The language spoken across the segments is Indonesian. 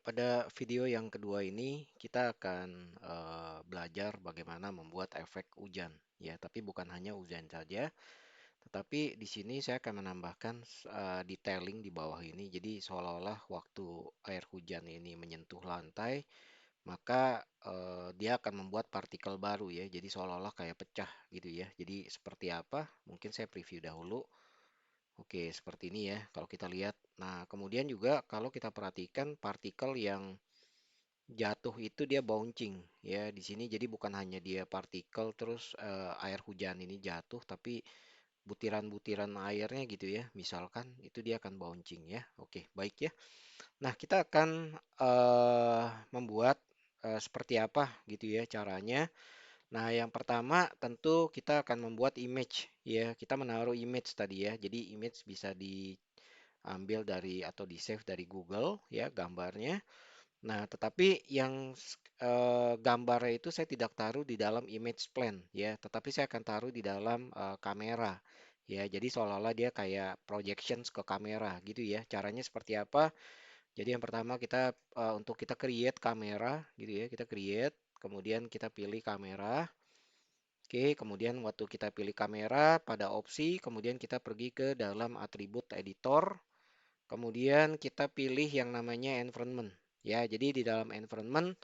Pada video yang kedua ini kita akan belajar bagaimana membuat efek hujan ya, tapi bukan hanya hujan saja, tetapi di sini saya akan menambahkan detailing di bawah ini. Jadi seolah-olah waktu air hujan ini menyentuh lantai, maka dia akan membuat partikel baru ya. Jadi seolah-olah kayak pecah gitu ya. Jadi seperti apa? Mungkin saya preview dahulu. Oke, seperti ini ya kalau kita lihat. Nah, kemudian juga kalau kita perhatikan partikel yang jatuh itu dia bouncing ya di sini. Jadi bukan hanya dia partikel terus air hujan ini jatuh, tapi butiran-butiran airnya gitu ya. Misalkan itu dia akan bouncing ya. Oke, baik ya. Nah, kita akan membuat seperti apa gitu ya caranya. Nah, yang pertama tentu kita akan membuat image ya. Kita menaruh image tadi ya. Jadi image bisa diambil dari atau di save dari Google ya gambarnya. Nah, tetapi yang gambarnya itu saya tidak taruh di dalam image plan ya, tetapi saya akan taruh di dalam kamera ya. Jadi seolah-olah dia kayak projections ke kamera gitu ya. Caranya seperti apa? Jadi yang pertama kita untuk kita create kamera gitu ya, kita create, kemudian kita pilih kamera. Oke, kemudian waktu kita pilih kamera pada opsi, kemudian kita pergi ke dalam atribut editor. Kemudian kita pilih yang namanya environment. Ya, jadi di dalam environment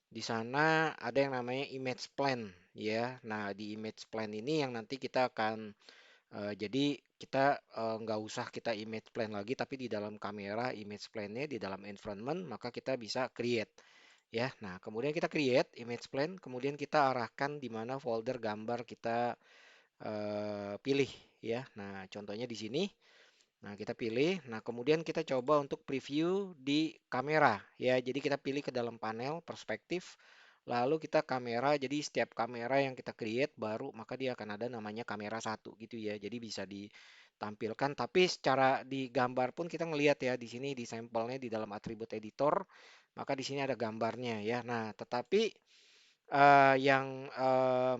di sana ada yang namanya image plan ya. Nah, di image plan ini yang nanti kita akan jadi kita nggak usah kita image plan lagi, tapi di dalam kamera image plan-nya di dalam environment maka kita bisa create ya. Nah, kemudian kita create image plan, kemudian kita arahkan di mana folder gambar kita pilih ya. Nah, contohnya di sini. Nah, kita pilih. Nah, kemudian kita coba untuk preview di kamera ya. Jadi kita pilih ke dalam panel perspektif. Lalu kita kamera. Jadi setiap kamera yang kita create baru maka dia akan ada namanya kamera satu gitu ya. Jadi bisa ditampilkan. Tapi secara di gambar pun kita ngelihat ya di sini di sampelnya di dalam atribut editor. Maka di sini ada gambarnya ya. Nah, tetapi yang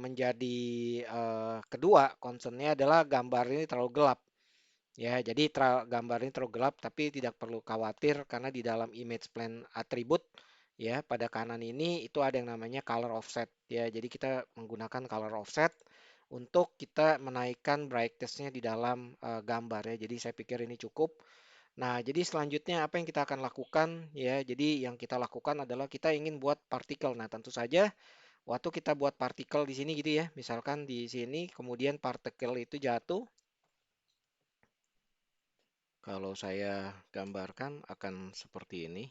menjadi kedua concernnya adalah gambar ini terlalu gelap. Ya, jadi gambar ini terlalu gelap, tapi tidak perlu khawatir karena di dalam image plan atribut ya pada kanan ini itu ada yang namanya color offset ya. Jadi kita menggunakan color offset untuk kita menaikkan brightness-nya di dalam gambar ya. Jadi saya pikir ini cukup. Nah, jadi selanjutnya apa yang kita akan lakukan ya? Jadi yang kita lakukan adalah kita ingin buat partikel. Nah, tentu saja waktu kita buat partikel di sini gitu ya. Misalkan di sini kemudian partikel itu jatuh. Kalau saya gambarkan akan seperti ini.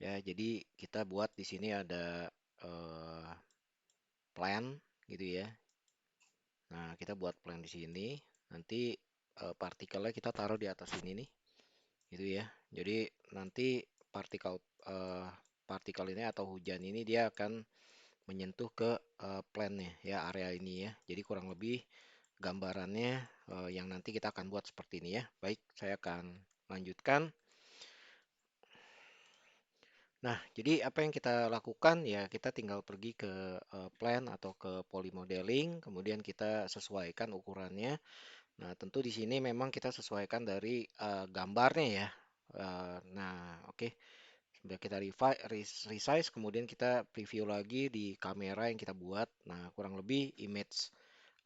Ya, jadi kita buat di sini ada eh, plan gitu ya. Nah, kita buat plan di sini. Nanti partikelnya kita taruh di atas ini nih, gitu ya. Jadi nanti partikel eh, partikel ini atau hujan ini dia akan menyentuh ke plannya ya, area ini ya. Jadi kurang lebih gambarannya yang nanti kita akan buat seperti ini ya. Baik, saya akan lanjutkan. Nah, jadi apa yang kita lakukan ya kita tinggal pergi ke plan atau ke polymodeling, kemudian kita sesuaikan ukurannya. Nah, tentu di sini memang kita sesuaikan dari gambarnya ya. Nah, oke. Sudah kita resize, kemudian kita preview lagi di kamera yang kita buat. Nah, kurang lebih image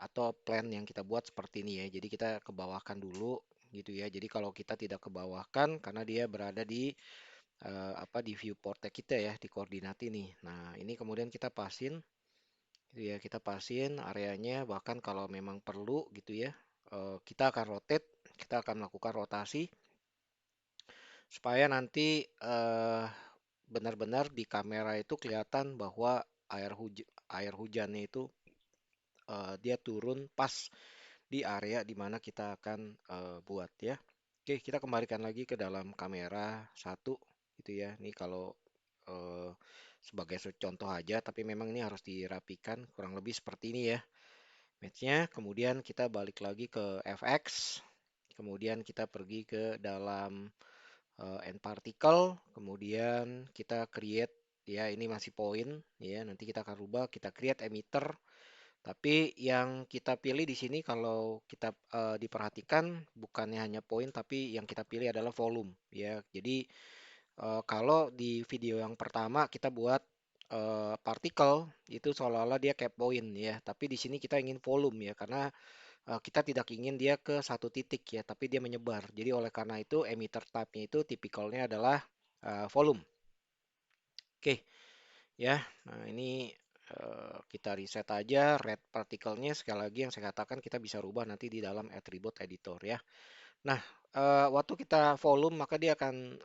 atau plan yang kita buat seperti ini ya. Jadi kita kebawahkan dulu gitu ya. Jadi kalau kita tidak kebawahkan karena dia berada di apa di viewportnya kita ya di koordinat ini. Nah, ini kemudian kita pasin gitu ya, kita pasin areanya bahkan kalau memang perlu gitu ya. Kita akan rotate, kita akan melakukan rotasi supaya nanti benar-benar di kamera itu kelihatan bahwa air hujannya itu dia turun pas di area di mana kita akan buat ya. Oke, kita kembalikan lagi ke dalam kamera satu gitu ya. Ini kalau eh, sebagai contoh aja, tapi memang ini harus dirapikan kurang lebih seperti ini ya. Matchnya, kemudian kita balik lagi ke FX, kemudian kita pergi ke dalam end particle, kemudian kita create ya ini masih point ya. Nanti kita akan rubah, kita create emitter. Tapi yang kita pilih di sini kalau kita diperhatikan bukannya hanya poin tapi yang kita pilih adalah volume ya. Jadi kalau di video yang pertama kita buat partikel itu seolah-olah dia kayak poin ya, tapi di sini kita ingin volume ya karena kita tidak ingin dia ke satu titik ya, tapi dia menyebar. Jadi oleh karena itu emitter type-nya itu tipikalnya adalah volume. Oke ya. Nah, ini kita reset aja red partikelnya sekali lagi yang saya katakan kita bisa rubah nanti di dalam attribute editor ya. Nah, waktu kita volume maka dia akan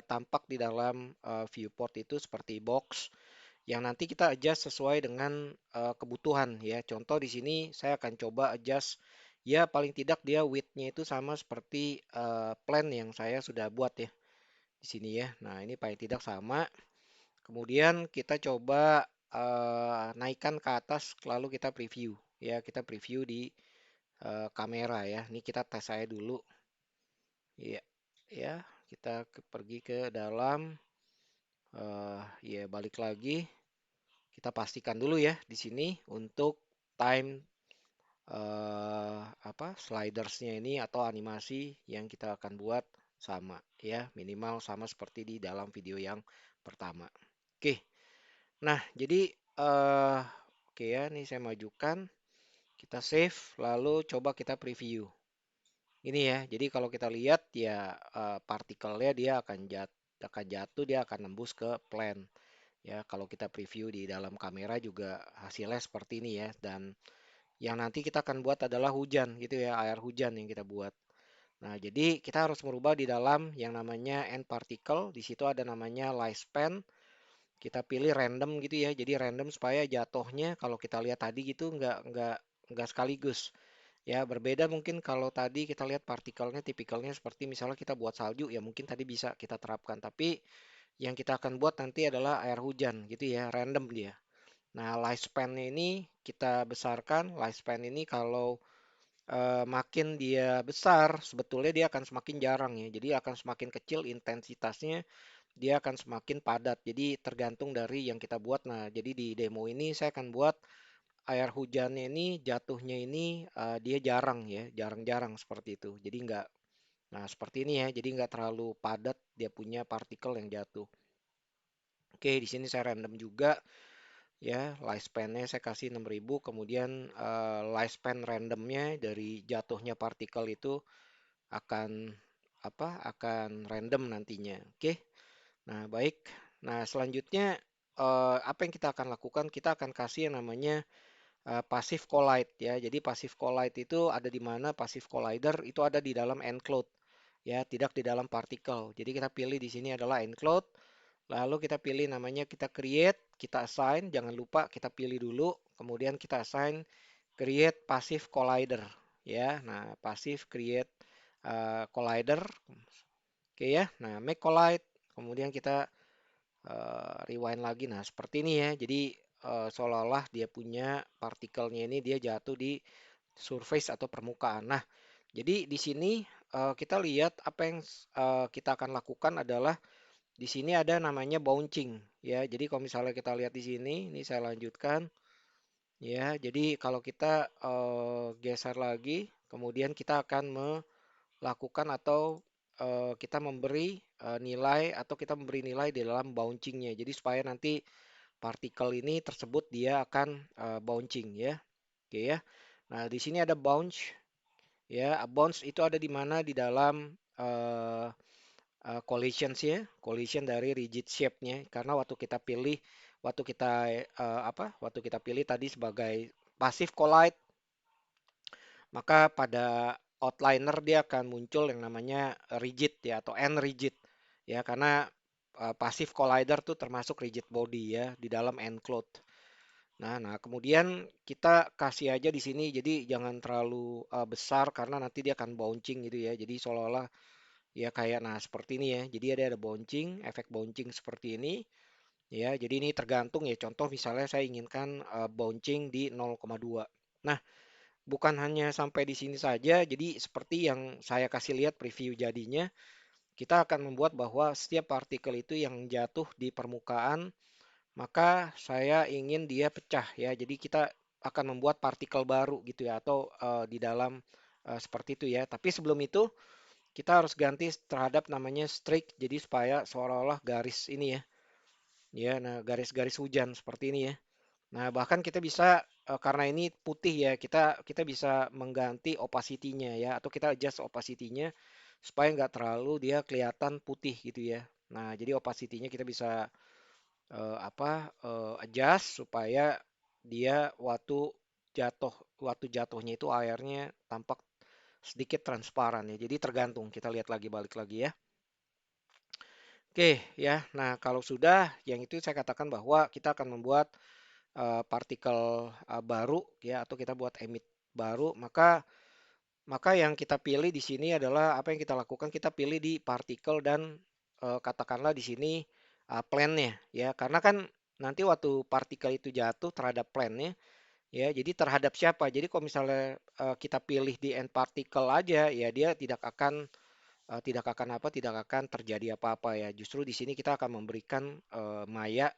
tampak di dalam viewport itu seperti box yang nanti kita adjust sesuai dengan kebutuhan ya. Contoh di sini saya akan coba adjust ya paling tidak dia width-nya itu sama seperti plan yang saya sudah buat ya di sini ya. Nah, ini paling tidak sama. Kemudian kita coba naikkan ke atas lalu kita preview ya. Kita preview di kamera ya. Ini kita tes saya dulu. Iya, ya, kita pergi ke dalam, ya balik lagi. Kita pastikan dulu ya di sini untuk time apa slidersnya ini atau animasi yang kita akan buat sama ya, minimal sama seperti di dalam video yang pertama. Oke, nah jadi oke ya, ini saya majukan, kita save, lalu coba kita preview. Ini ya, jadi kalau kita lihat ya partikelnya dia akan jatuh, dia akan nembus ke plan. Ya, kalau kita preview di dalam kamera juga hasilnya seperti ini ya. Dan yang nanti kita akan buat adalah hujan gitu ya, air hujan yang kita buat. Nah, jadi kita harus merubah di dalam yang namanya end particle. Di situ ada namanya lifespan. Kita pilih random gitu ya. Jadi random supaya jatuhnya kalau kita lihat tadi gitu nggak sekaligus. Ya, berbeda mungkin kalau tadi kita lihat partikelnya tipikalnya seperti misalnya kita buat salju ya mungkin tadi bisa kita terapkan. Tapi yang kita akan buat nanti adalah air hujan gitu ya, random dia. Nah, lifespan ini kita besarkan. Lifespan ini kalau makin dia besar, sebetulnya dia akan semakin jarang ya. Jadi akan semakin kecil intensitasnya, dia akan semakin padat. Jadi tergantung dari yang kita buat. Nah, jadi di demo ini saya akan buat air hujannya ini jatuhnya ini dia jarang ya, jarang-jarang seperti itu. Jadi nggak, nah seperti ini ya. Jadi nggak terlalu padat dia punya partikel yang jatuh. Oke, di sini saya random juga ya, lifespan-nya saya kasih 6.000, kemudian lifespan randomnya dari jatuhnya partikel itu akan apa? Akan random nantinya. Oke. Nah, baik. Nah, selanjutnya apa yang kita akan lakukan? Kita akan kasih yang namanya passive collide ya. Jadi passive collide itu ada di mana? Passive collider itu ada di dalam enclosed ya, tidak di dalam partikel. Jadi kita pilih di sini adalah enclosed. Lalu kita pilih namanya, kita create, kita assign, jangan lupa kita pilih dulu, kemudian kita assign create passive collider ya. Nah, passive create collider. Oke ya. Nah, make collide, kemudian kita rewind lagi. Nah, seperti ini ya. Jadi seolah-olah dia punya partikelnya ini dia jatuh di surface atau permukaan. Nah, jadi di sini kita lihat apa yang kita akan lakukan adalah di sini ada namanya bouncing ya. Jadi kalau misalnya kita lihat di sini, ini saya lanjutkan ya. Jadi kalau kita geser lagi, kemudian kita akan melakukan atau kita memberi nilai atau kita memberi nilai di dalam bouncingnya. Jadi supaya nanti partikel ini tersebut dia akan bouncing ya. Oke ya. Nah, di sini ada bounce ya. Bounce itu ada di mana di dalam collisions ya, collision dari rigid shape-nya. Karena waktu kita waktu kita pilih tadi sebagai passive collide, maka pada outliner dia akan muncul yang namanya rigid ya atau n rigid ya karena passive collider tuh termasuk rigid body ya di dalam enclosed. Nah, kemudian kita kasih aja di sini, jadi jangan terlalu besar karena nanti dia akan bouncing gitu ya. Jadi seolah-olah ya kayak nah seperti ini ya. Jadi ada bouncing, efek bouncing seperti ini ya. Jadi ini tergantung ya. Contoh misalnya saya inginkan bouncing di 0,2. Nah, bukan hanya sampai di sini saja. Jadi seperti yang saya kasih lihat preview jadinya, kita akan membuat bahwa setiap partikel itu yang jatuh di permukaan, maka saya ingin dia pecah ya. Jadi kita akan membuat partikel baru gitu ya, atau di dalam seperti itu ya. Tapi sebelum itu kita harus ganti terhadap namanya streak, jadi supaya seolah-olah garis ini ya, ya, nah garis-garis hujan seperti ini ya. Nah, bahkan kita bisa karena ini putih ya, kita kita bisa mengganti opacity-nya ya, atau kita adjust opacity-nya supaya nggak terlalu dia kelihatan putih gitu ya. Nah, jadi opacity-nya kita bisa adjust supaya dia waktu jatuhnya itu airnya tampak sedikit transparan ya. Jadi tergantung, kita lihat lagi balik lagi ya. Oke ya. Nah, kalau sudah yang itu saya katakan bahwa kita akan membuat partikel baru ya, atau kita buat emit baru, maka yang kita pilih di sini adalah apa yang kita lakukan, kita pilih di partikel dan katakanlah di sini plane-nya ya, karena kan nanti waktu partikel itu jatuh terhadap plane-nya ya, jadi terhadap siapa, jadi kalau misalnya kita pilih di end particle aja ya, dia tidak akan terjadi apa-apa ya. Justru di sini kita akan memberikan maya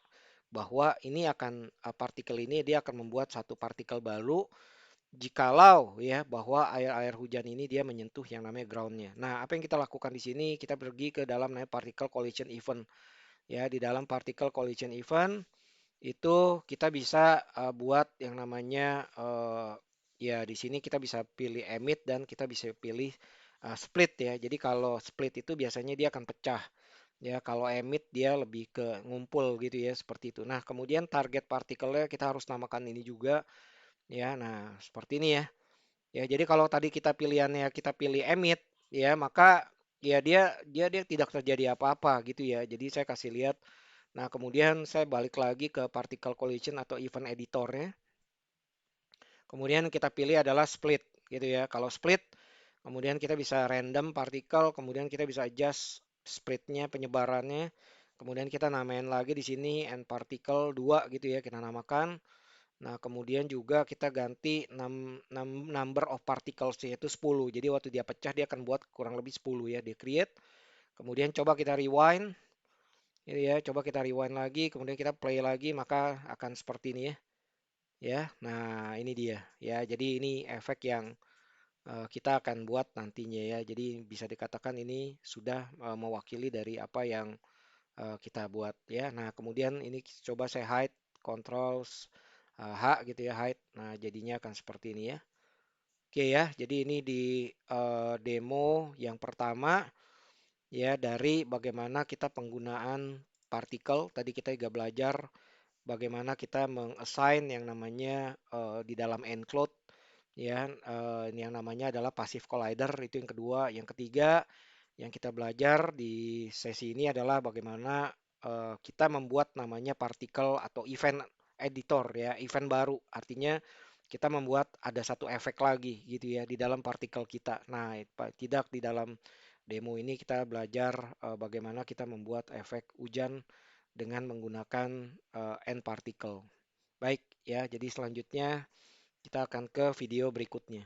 bahwa ini akan partikel ini dia akan membuat satu partikel baru jikalau ya bahwa air-air hujan ini dia menyentuh yang namanya groundnya. Nah, apa yang kita lakukan di sini? Kita pergi ke dalam namanya particle collision event. Ya, di dalam particle collision event itu kita bisa buat yang namanya ya di sini kita bisa pilih emit dan kita bisa pilih split ya. Jadi kalau split itu biasanya dia akan pecah. Ya, kalau emit dia lebih ke ngumpul gitu ya, seperti itu. Nah, kemudian target partikelnya kita harus namakan ini juga ya. Nah, seperti ini ya. Ya, jadi kalau tadi kita pilihannya kita pilih emit ya, maka ya dia tidak terjadi apa-apa gitu ya. Jadi saya kasih lihat. Nah, kemudian saya balik lagi ke particle collision atau event editornya. Kemudian kita pilih adalah split gitu ya. Kalau split, kemudian kita bisa random partikel, kemudian kita bisa adjust spreadnya, penyebarannya. Kemudian kita namain lagi di sini n particle 2 gitu ya, kita namakan. Nah, kemudian juga kita ganti number of particles yaitu 10. Jadi waktu dia pecah dia akan buat kurang lebih 10 ya, dia create. Kemudian coba kita rewind. Gitu ya, coba kita rewind lagi, kemudian kita play lagi, maka akan seperti ini ya. Ya, nah ini dia ya. Jadi ini efek yang kita akan buat nantinya ya. Jadi bisa dikatakan ini sudah mewakili dari apa yang kita buat ya. Nah, kemudian ini coba saya hide, control H gitu ya, hide. Nah, jadinya akan seperti ini ya. Oke ya, jadi ini di demo yang pertama ya, dari bagaimana kita penggunaan partikel. Tadi kita juga belajar bagaimana kita meng-assign yang namanya di dalam enclosed ya, yang namanya adalah passive collider, itu yang kedua. Yang ketiga yang kita belajar di sesi ini adalah bagaimana kita membuat namanya partikel atau event editor ya, event baru. Artinya kita membuat ada satu efek lagi gitu ya di dalam partikel kita. Nah, tidak di dalam demo ini kita belajar bagaimana kita membuat efek hujan dengan menggunakan end particle. Baik ya, jadi selanjutnya kita akan ke video berikutnya.